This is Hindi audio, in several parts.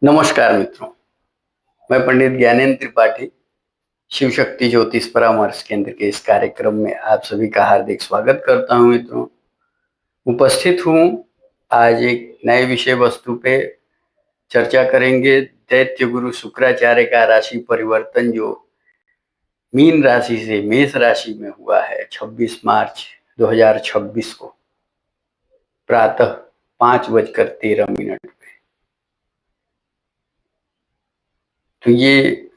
नमस्कार मित्रों, मैं पंडित ज्ञानेंद्र त्रिपाठी शिव शक्ति ज्योतिष परामर्श केंद्र के इस कार्यक्रम में आप सभी का हार्दिक स्वागत करता हूं। मित्रों, उपस्थित हूं आज एक नए विषय वस्तु पे चर्चा करेंगे। दैत्य गुरु शुक्राचार्य का राशि परिवर्तन जो मीन राशि से मेष राशि में हुआ है 26 मार्च 2026 को प्रातः 5:13 पे। तो ये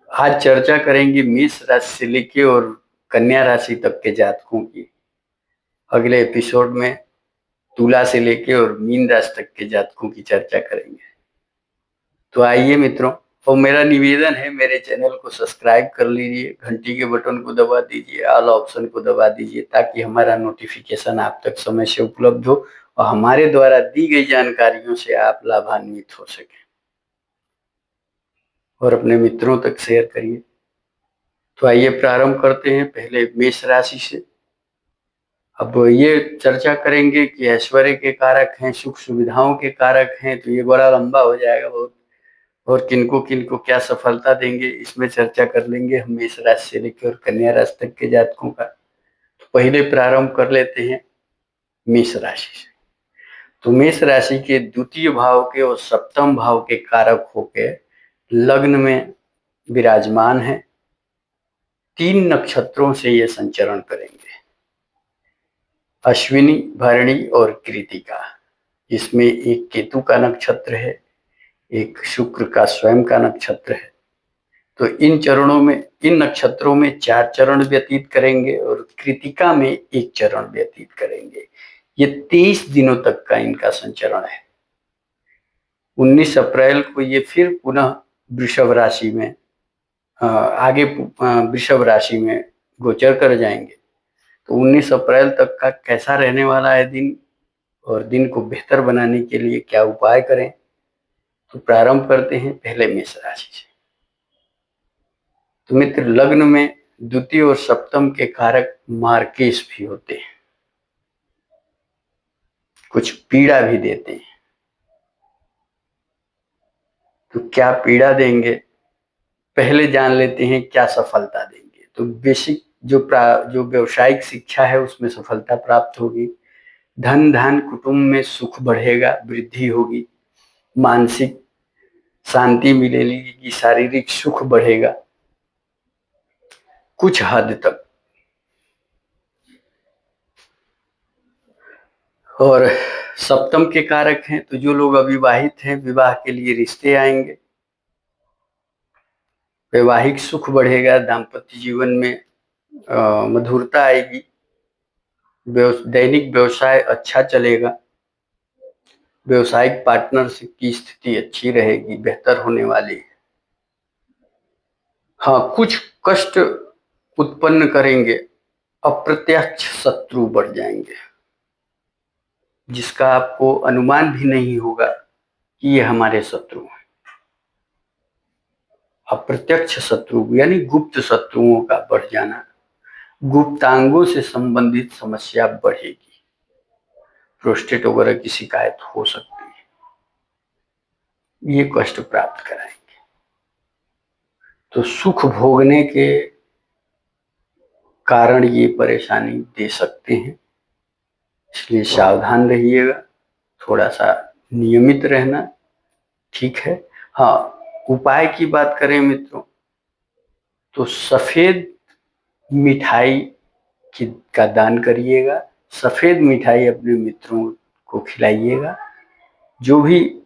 आज चर्चा करेंगे मेष राशि से लेके और कन्या राशि तक के जातकों की। अगले एपिसोड में तुला से लेके और मीन राशि तक के जातकों की चर्चा करेंगे। तो आइए मित्रों, और मेरा निवेदन है मेरे चैनल को सब्सक्राइब कर लीजिए, घंटी के बटन को दबा दीजिए, ऑल ऑप्शन को दबा दीजिए ताकि हमारा नोटिफिकेशन आप तक समय से उपलब्ध हो और हमारे द्वारा दी गई जानकारियों से आप लाभान्वित हो सके और अपने मित्रों तक शेयर करिए। तो आइए प्रारंभ करते हैं पहले मेष राशि से। अब ये चर्चा करेंगे कि ऐश्वर्य के कारक हैं, सुख सुविधाओं के कारक हैं, तो ये बड़ा लंबा हो जाएगा बहुत, और किनको किनको क्या सफलता देंगे इसमें चर्चा कर लेंगे हम मेष राशि से लेकर और कन्या राशि तक के जातकों का। तो पहले प्रारंभ कर लेते हैं मेष राशि से। तो मेष राशि के द्वितीय भाव के और सप्तम भाव के कारक होके लग्न में विराजमान है। 3 नक्षत्रों से ये संचरण करेंगे, अश्विनी, भरणी और कृतिका। इसमें एक केतु का नक्षत्र है, एक शुक्र का स्वयं का नक्षत्र है। तो इन नक्षत्रों में 4 चरण व्यतीत करेंगे और कृतिका में 1 चरण व्यतीत करेंगे। ये 23 दिनों तक का इनका संचरण है। 19 अप्रैल को ये फिर पुनः वृषभ राशि में वृषभ राशि में गोचर कर जाएंगे। तो 19 अप्रैल तक का कैसा रहने वाला है दिन, और दिन को बेहतर बनाने के लिए क्या उपाय करें, तो प्रारंभ करते हैं पहले मेष राशि से। तो मित्र, लग्न में द्वितीय और सप्तम के कारक मार्केश भी होते हैं, कुछ पीड़ा भी देते हैं। तो क्या पीड़ा देंगे, पहले जान लेते हैं क्या सफलता देंगे। तो बेसिक जो व्यवसायिक शिक्षा है उसमें सफलता प्राप्त होगी, धन धान कुटुंब में सुख बढ़ेगा, वृद्धि होगी, मानसिक शांति मिलेगी, शारीरिक सुख बढ़ेगा कुछ हद तक। और सप्तम के कारक हैं, तो जो लोग अविवाहित हैं विवाह के लिए रिश्ते आएंगे, वैवाहिक सुख बढ़ेगा, दाम्पत्य जीवन में मधुरता आएगी, दैनिक व्यवसाय अच्छा चलेगा, व्यवसायिक पार्टनरशिप की स्थिति अच्छी रहेगी, बेहतर होने वाली है। हाँ, कुछ कष्ट उत्पन्न करेंगे, अप्रत्यक्ष शत्रु बढ़ जाएंगे जिसका आपको अनुमान भी नहीं होगा कि ये हमारे शत्रु हैं। अप्रत्यक्ष शत्रु यानी गुप्त शत्रुओं का बढ़ जाना, गुप्तांगों से संबंधित समस्या बढ़ेगी, प्रोस्टेट वगैरह की शिकायत हो सकती है, ये कष्ट प्राप्त कराएंगे। तो सुख भोगने के कारण ये परेशानी दे सकते हैं, इसलिए सावधान रहिएगा, थोड़ा सा नियमित रहना ठीक है। हाँ, उपाय की बात करें मित्रों, तो सफेद मिठाई का दान करिएगा, सफेद मिठाई अपने मित्रों को खिलाइएगा। जो भी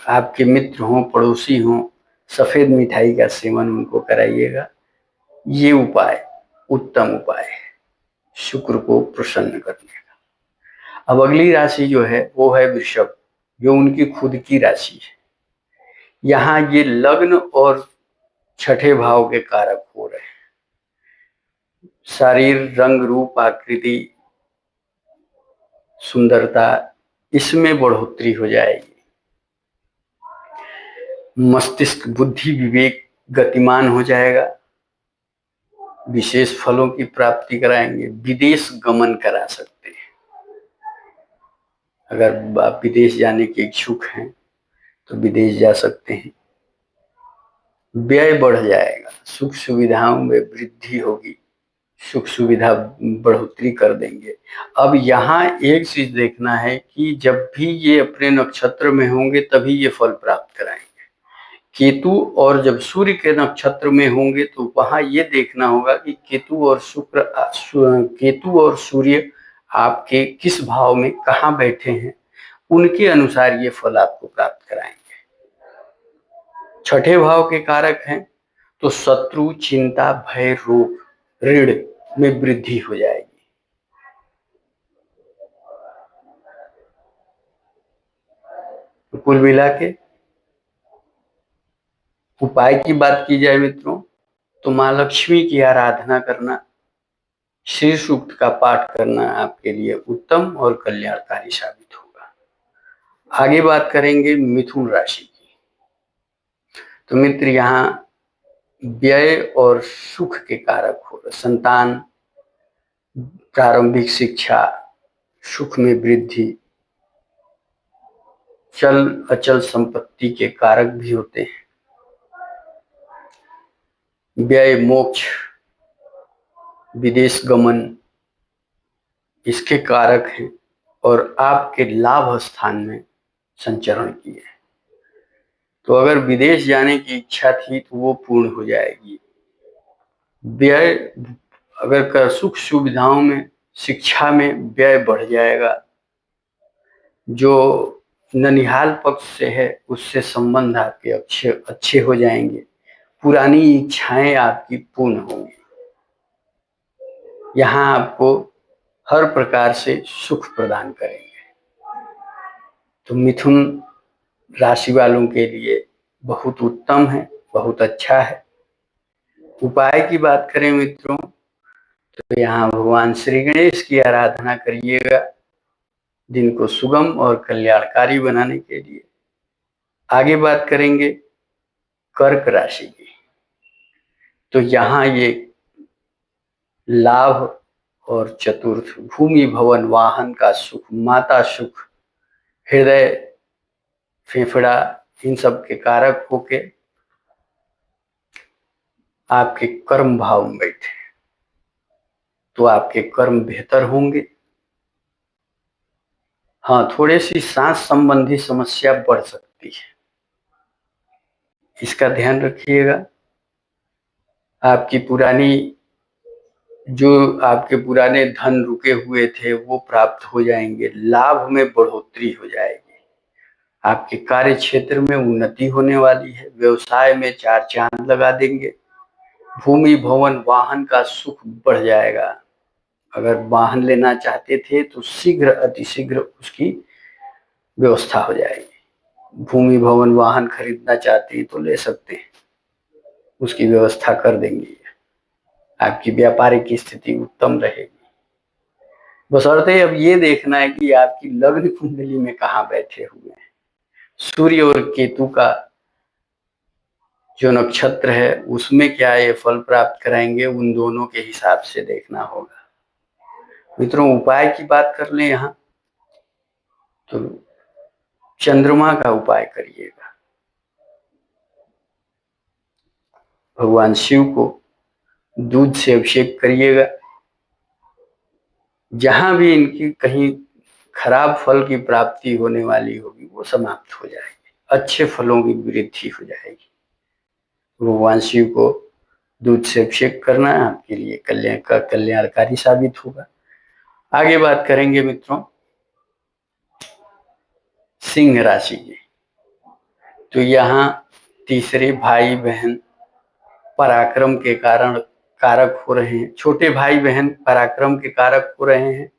आपके मित्र हों, पड़ोसी हों, सफेद मिठाई का सेवन उनको कराइएगा। ये उपाय उत्तम उपाय है शुक्र को प्रसन्न करने का। अब अगली राशि जो है वो है वृषभ, जो उनकी खुद की राशि है। यहाँ ये लग्न और छठे भाव के कारक हो रहे हैं। शरीर, रंग, रूप, आकृति, सुंदरता, इसमें बढ़ोतरी हो जाएगी। मस्तिष्क, बुद्धि, विवेक गतिमान हो जाएगा, विशेष फलों की प्राप्ति कराएंगे, विदेश गमन करा सकते हैं। अगर आप विदेश जाने के इच्छुक हैं तो विदेश जा सकते हैं। व्यय बढ़ जाएगा, सुख सुविधाओं में वृद्धि होगी, सुख सुविधा बढ़ोतरी कर देंगे। अब यहाँ एक चीज देखना है कि जब भी ये अपने नक्षत्र में होंगे तभी ये फल प्राप्त कराएंगे। केतु और जब सूर्य के नक्षत्र में होंगे तो वहां ये देखना होगा कि केतु और सूर्य आपके किस भाव में कहाँ बैठे हैं, उनके अनुसार ये फल आपको प्राप्त कराएंगे। छठे भाव के कारक हैं तो शत्रु, चिंता, भय, रोग, ऋण में वृद्धि हो जाएगी। तो कुल मिला के उपाय की बात की जाए मित्रों तो माँ लक्ष्मी की आराधना करना, श्री सूक्त का पाठ करना आपके लिए उत्तम और कल्याणकारी साबित होगा। आगे बात करेंगे मिथुन राशि की। तो मित्र यहाँ व्यय और सुख के कारक हो, संतान, प्रारंभिक शिक्षा, सुख में वृद्धि, चल अचल संपत्ति के कारक भी होते हैं। व्यय, मोक्ष, विदेश गमन इसके कारक हैं और आपके लाभ स्थान में संचरण किए। तो अगर विदेश जाने की इच्छा थी तो वो पूर्ण हो जाएगी। व्यय अगर कर सुख सुविधाओं में, शिक्षा में व्यय बढ़ जाएगा। जो ननिहाल पक्ष से है उससे संबंध आपके अच्छे हो जाएंगे। पुरानी इच्छाएं आपकी पूर्ण होंगी। यहाँ आपको हर प्रकार से सुख प्रदान करेंगे। तो मिथुन राशि वालों के लिए बहुत उत्तम है, बहुत अच्छा है। उपाय की बात करें मित्रों तो यहाँ भगवान श्री गणेश की आराधना करिएगा दिन को सुगम और कल्याणकारी बनाने के लिए। आगे बात करेंगे कर्क राशि की। तो यहाँ ये लाभ और चतुर्थ, भूमि, भवन, वाहन का सुख, माता सुख, हृदय, फेफड़ा, इन सब के कारक होके आपके कर्म भाव में बैठे तो आपके कर्म बेहतर होंगे। हाँ, थोड़ी सी सांस संबंधी समस्या बढ़ सकती है, इसका ध्यान रखिएगा। आपकी पुरानी जो आपके पुराने धन रुके हुए थे वो प्राप्त हो जाएंगे, लाभ में बढ़ोतरी हो जाएगी, आपके कार्य क्षेत्र में उन्नति होने वाली है, व्यवसाय में चार चांद लगा देंगे, भूमि, भवन, वाहन का सुख बढ़ जाएगा। अगर वाहन लेना चाहते थे तो शीघ्र अतिशीघ्र उसकी व्यवस्था हो जाएगी। भूमि, भवन, वाहन खरीदना चाहते हैं तो ले सकते हैं, उसकी व्यवस्था कर देंगे। आपकी व्यापारिक स्थिति उत्तम रहेगी। बशर्ते अब ये देखना है कि आपकी लग्न कुंडली में कहाँ बैठे हुए हैं। सूर्य और केतु का जो नक्षत्र है उसमें क्या ये फल प्राप्त कराएंगे, उन दोनों के हिसाब से देखना होगा। मित्रों उपाय की बात कर लें यहाँ तो चंद्रमा का उपाय करिएगा। भगवान शिव को दूध से अभिषेक करिएगा। जहां भी इनकी कहीं खराब फल की प्राप्ति होने वाली होगी वो समाप्त हो जाएगी, अच्छे फलों की वृद्धि हो जाएगी। भगवान शिव को दूध से अभिषेक करना आपके लिए कल्याणकारी साबित होगा। आगे बात करेंगे मित्रों सिंह राशि की। तो यहाँ तीसरे भाई बहन पराक्रम के कारण कारक हो रहे हैं, छोटे भाई बहन पराक्रम के कारक हो रहे हैं।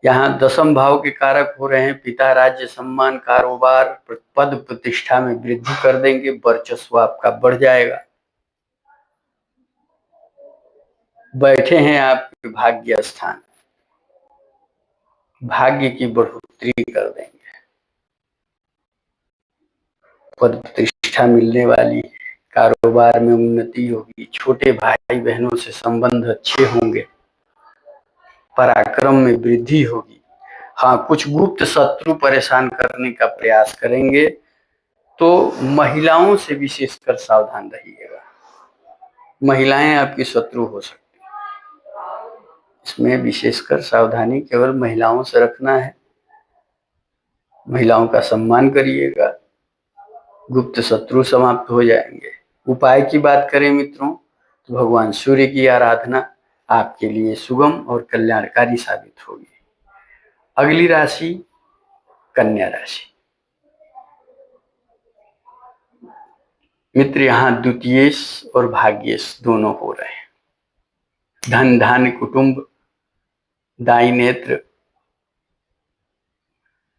यहाँ दसम भाव के कारक हो रहे हैं। पिता राज्य, सम्मान, कारोबार, पद प्रतिष्ठा में वृद्धि कर देंगे, वर्चस्व आपका बढ़ जाएगा। बैठे हैं आपके भाग्य स्थान, भाग्य की बढ़ोतरी कर देंगे, पद प्रतिष्ठा मिलने वाली, कारोबार में उन्नति होगी, छोटे भाई बहनों से संबंध अच्छे होंगे, पराक्रम में वृद्धि होगी, हाँ, कुछ गुप्त शत्रु परेशान करने का प्रयास करेंगे, तो महिलाओं से विशेषकर सावधान रहिएगा। महिलाएं आपकी शत्रु हो सकती हैं, इसमें विशेषकर सावधानी केवल महिलाओं से रखना है। महिलाओं का सम्मान करिएगा, गुप्त शत्रु समाप्त हो जाएंगे। उपाय की बात करें मित्रों, तो भगवान सूर्य की आराधना आपके लिए सुगम और कल्याणकारी साबित होगी। अगली राशि कन्या राशि। मित्र, यहाँ द्वितीयेश और भाग्येश दोनों हो रहे हैं। धन धान्य कुटुंब दाई नेत्र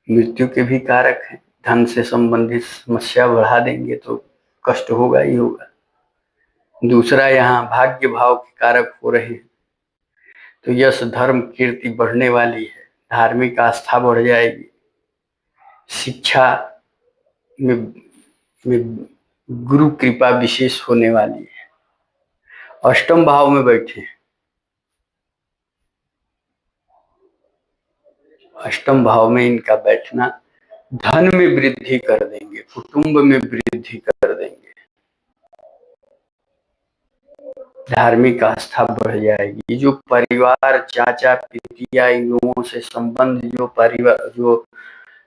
मृत्यु के भी कारक हैं। धन से संबंधित समस्या बढ़ा देंगे तो कष्ट होगा ही होगा। दूसरा, यहाँ भाग्य भाव के कारक हो रहे हैं, तो यश धर्म कीर्ति बढ़ने वाली है, धार्मिक आस्था बढ़ जाएगी, शिक्षा में गुरु कृपा विशेष होने वाली है। अष्टम भाव में बैठे हैं, अष्टम भाव में इनका बैठना धन में वृद्धि कर देंगे, कुटुंब में वृद्धि कर देंगे, धार्मिक आस्था बढ़ जाएगी। जो परिवार चाचा पितिया इन लोगों से संबंध, जो परिवार जो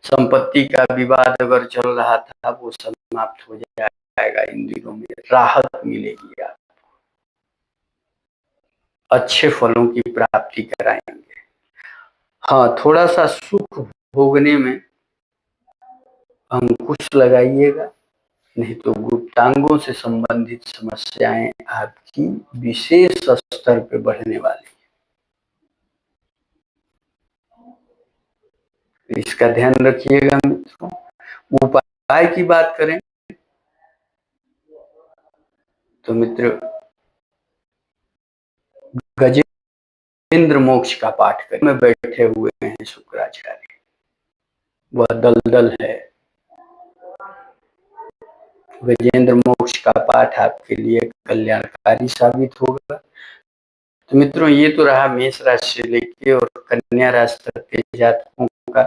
संपत्ति का विवाद अगर चल रहा था, वो समाप्त हो जाएगा। इन दिनों में राहत मिलेगी, आप अच्छे फलों की प्राप्ति कराएंगे। हाँ, थोड़ा सा सुख भोगने में अंकुश लगाइएगा, नहीं तो गुप्तांगों से संबंधित समस्याएं आपकी विशेष स्तर पे बढ़ने वाली है। इसका ध्यान रखिएगा मित्रों। उपाय की बात करें तो मित्र, गजेंद्र मोक्ष का पाठ करें। में बैठे हुए हैं शुक्राचार्य, वह दलदल है। गजेंद्र मोक्ष का पाठ आपके लिए कल्याणकारी साबित होगा। तो मित्रों, ये तो रहा मेष राशि से लेके और कन्या राशि तक के जातकों का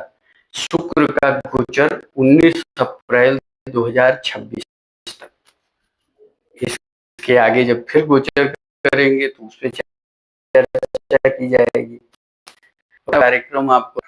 शुक्र का गोचर 19 अप्रैल 2026 तक। इसके आगे जब फिर गोचर करेंगे तो उस पर चर्चा की जाएगी। कार्यक्रम आपको